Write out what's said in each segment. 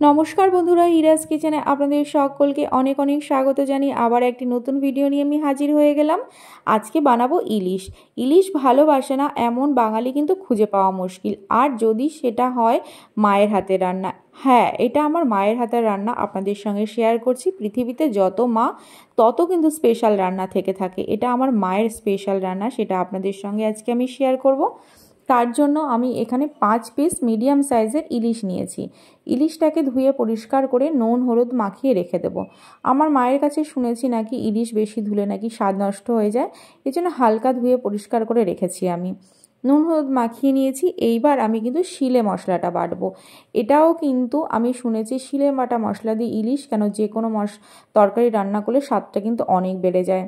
নমস্কার বন্ধুরা, ইরাজ কিচেনে আপনাদের সকলকে অনেক অনেক স্বাগত জানিয়ে আবার একটি নতুন ভিডিও নিয়ে আমি হাজির হয়ে গেলাম। আজকে বানাবো ইলিশ। ইলিশ ভালোবাসে না এমন বাঙালি কিন্তু খুঁজে পাওয়া মুশকিল, আর যদি সেটা হয় মায়ের হাতের রান্না। হ্যাঁ, এটা আমার মায়ের হাতের রান্না আপনাদের সঙ্গে শেয়ার করছি। পৃথিবীতে যত মা তত কিন্তু স্পেশাল রান্না থেকে থাকে, এটা আমার মায়ের স্পেশাল রান্না, সেটা আপনাদের সঙ্গে আজকে আমি শেয়ার করব। তার জন্য আমি এখানে 5 পিস মিডিয়াম সাইজের ইলিশ নিয়েছি। ইলিশটাকে ধুয়ে পরিষ্কার করে নুন হলুদ মাখিয়ে রেখে দেব। আমার মায়ের কাছে শুনেছি নাকি ইলিশ বেশি ধুলে নাকি স্বাদ নষ্ট হয়ে যায়, এই জন্য হালকা ধুয়ে পরিষ্কার করে রেখেছি আমি। নুন হলুদ মাখিয়ে নিয়েছি। এইবার আমি কিন্তু শিলে মশলাটা বাটবো। এটাও কিন্তু আমি শুনেছি শিলে বাটা মশলা দিয়ে ইলিশ কেন যে কোনো তরকারি রান্না করলে স্বাদটা কিন্তু অনেক বেড়ে যায়।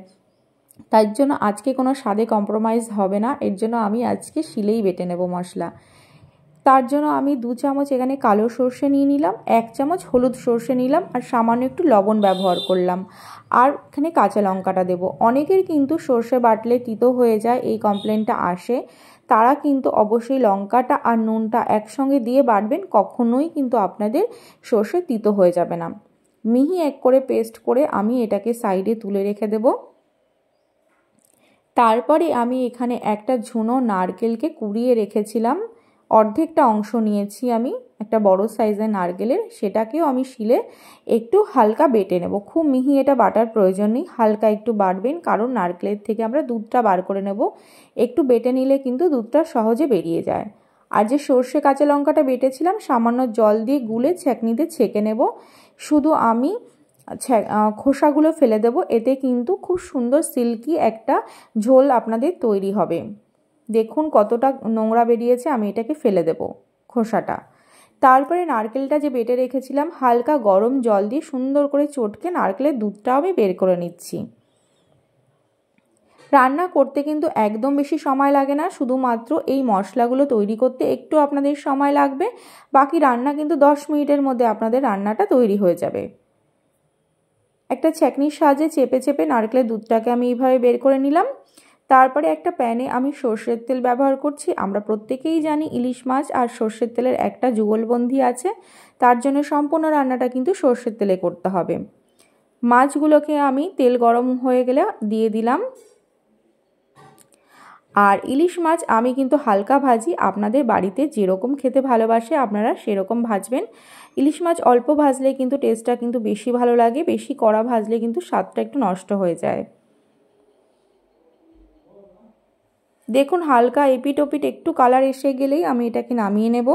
তার জন্য আজকে কোনো স্বাদে কম্প্রোমাইজ হবে না, এর জন্য আমি আজকে শিলেই বেটে নেব মশলা। তার জন্য আমি 2 চামচ এখানে কালো সর্ষে নিয়ে নিলাম, 1 চামচ হলুদ সর্ষে নিলাম, আর সামান্য একটু লবণ ব্যবহার করলাম। আর এখানে কাঁচা লঙ্কাটা দেব। অনেকের কিন্তু সর্ষে বাটলে তিতো হয়ে যায়, এই কমপ্লেনটা আসে। তারা কিন্তু অবশ্যই লঙ্কাটা আর নুনটা একসঙ্গে দিয়ে বাটবেন, কখনোই কিন্তু আপনাদের সর্ষে তিতো হয়ে যাবে না। মিহি এক করে পেস্ট করে আমি এটাকে সাইডে তুলে রেখে দেব। তারপরে আমি এখানে একটা ঝুনো নারকেলকে কুড়িয়ে রেখেছিলাম, অর্ধেকটা অংশ নিয়েছি আমি একটা বড় সাইজের নারকেলের, সেটাকেও আমি শিলে একটু হালকা বেটে নেব। খুব মিহি এটা বাটার প্রয়োজন নেই, হালকা একটু বাটবেন, কারণ নারকেলের থেকে আমরা দুধটা বার করে নেব। একটু বেটে নিলে কিন্তু দুধটা সহজে বেরিয়ে যায়। আর যে সর্ষে কাঁচা লঙ্কাটা বেটেছিলাম সামান্য জল দিয়ে গুলে ছাঁকনিতে ছেঁকে নেব। শুধু আমি খোসাগুলো ফেলে দেব, এতে কিন্তু খুব সুন্দর সিল্কি একটা ঝোল আপনাদের তৈরি হবে। দেখুন কতটা নোংরা বেরিয়েছে, আমি এটাকে ফেলে দেব খোসাটা। তারপরে নারকেলটা যে বেটে রেখেছিলাম হালকা গরম জল দিয়ে সুন্দর করে চটকে নারকেলের দুধটাও আমি বের করে নিচ্ছি। রান্না করতে কিন্তু একদম বেশি সময় লাগে না, শুধুমাত্র এই মশলাগুলো তৈরি করতে একটু আপনাদের সময় লাগবে। বাকি রান্না কিন্তু 10 মিনিটের মধ্যে আপনাদের রান্নাটা তৈরি হয়ে যাবে। একটা ছাঁকনির সাহায্যে চেপে চেপে নারকেলের দুধটাকে আমি এইভাবে বের করে নিলাম। তারপরে একটা প্যানে আমি সর্ষের তেল ব্যবহার করছি। আমরা প্রত্যেকেই জানি ইলিশ মাছ আর সর্ষের তেলের একটা যুগলবন্ধি আছে, তার জন্য সম্পূর্ণ রান্নাটা কিন্তু সর্ষের তেলে করতে হবে। মাছগুলোকে আমি তেল গরম হয়ে গেলে দিয়ে দিলাম। আর ইলিশ মাছ আমি কিন্তু হালকা ভাজি, আপনাদের বাড়িতে যেরকম খেতে ভালোবাসে আপনারা সেরকম ভাজবেন। ইলিশ মাছ অল্প ভাজলে কিন্তু টেস্টটা কিন্তু বেশি ভালো লাগে, বেশি কড়া ভাজলে কিন্তু স্বাদটা একটু নষ্ট হয়ে যায়। দেখুন হালকা এপিট ওপিট একটু কালার এসে গেলেই আমি এটাকে নামিয়ে নেব।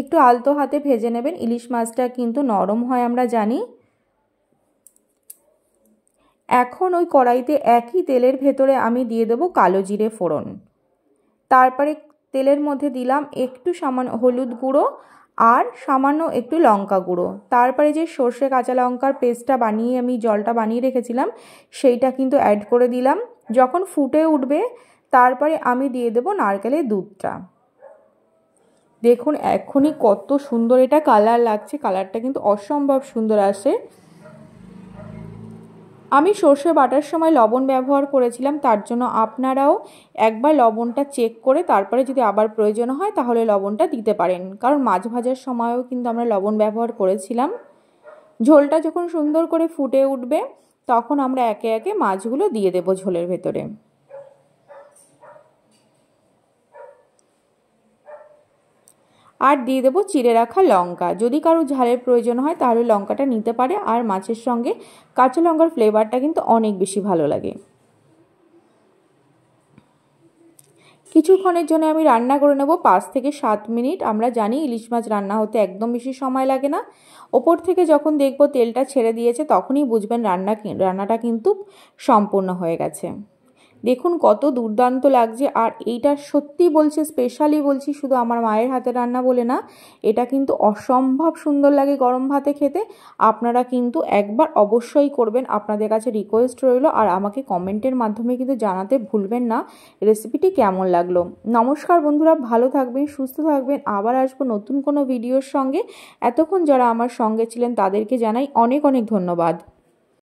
একটু আলতো হাতে ভেজে নেবেন, ইলিশ মাছটা কিন্তু নরম হয় আমরা জানি। এখন ওই কড়াইতে একই তেলের ভেতরে আমি দিয়ে দেব কালো জিরে ফোড়ন। তারপরে তেলের মধ্যে দিলাম একটু সামান্য হলুদ গুঁড়ো আর সামান্য একটু লঙ্কা গুঁড়ো। তারপরে যে সর্ষে কাঁচা লঙ্কার পেস্টটা বানিয়ে আমি জলটা বানিয়ে রেখেছিলাম সেইটা কিন্তু অ্যাড করে দিলাম। যখন ফুটে উঠবে তারপরে আমি দিয়ে দেব নারকেলের দুধটা। দেখুন এখনই কত সুন্দর এটা কালার লাগছে, কালারটা কিন্তু অসম্ভব সুন্দর আসে। আমি সর্ষে বাটার সময় লবণ ব্যবহার করেছিলাম, তার জন্য আপনারাও একবার লবণটা চেক করে তারপরে যদি আবার প্রয়োজন হয় তাহলে লবণটা দিতে পারেন, কারণ মাছ ভাজার সময়ও কিন্তু আমরা লবণ ব্যবহার করেছিলাম। ঝোলটা যখন সুন্দর করে ফুটে উঠবে তখন আমরা একে একে মাছগুলো দিয়ে দেব ঝোলের ভেতরে। আর দিয়ে দেবো চিড়ে রাখা লঙ্কা, যদি কারো ঝালের প্রয়োজন হয় তাহলে লঙ্কাটা নিতে পারে। আর মাছের সঙ্গে কাঁচা লঙ্কার ফ্লেভারটা কিন্তু অনেক বেশি ভালো লাগে। কিছুক্ষণের জন্য আমি রান্না করে নেব 5 থেকে 7 মিনিট। আমরা জানি ইলিশ মাছ রান্না হতে একদম বেশি সময় লাগে না। ওপর থেকে যখন দেখব তেলটা ছেড়ে দিয়েছে তখনই বুঝবেন রান্নাটা কিন্তু সম্পূর্ণ হয়ে গেছে। দেখুন কত দুর্দান্ত লাগছে। আর এইটা সত্যি বলছি, স্পেশালি বলছি, শুধু আমার মায়ের হাতের রান্না বলে না, এটা কিন্তু অসম্ভব সুন্দর লাগে গরম ভাতে খেতে। আপনারা কিন্তু একবার অবশ্যই করবেন, আপনাদের কাছে রিকোয়েস্ট রইল। আর আমাকে কমেন্টের মাধ্যমে কিন্তু জানাতে ভুলবেন না রেসিপিটি কেমন লাগলো। নমস্কার বন্ধুরা, ভালো থাকবেন, সুস্থ থাকবেন। আবার আসবো নতুন কোনো ভিডিওর সঙ্গে। এতক্ষণ যারা আমার সঙ্গে ছিলেন তাদেরকে জানাই অনেক অনেক ধন্যবাদ।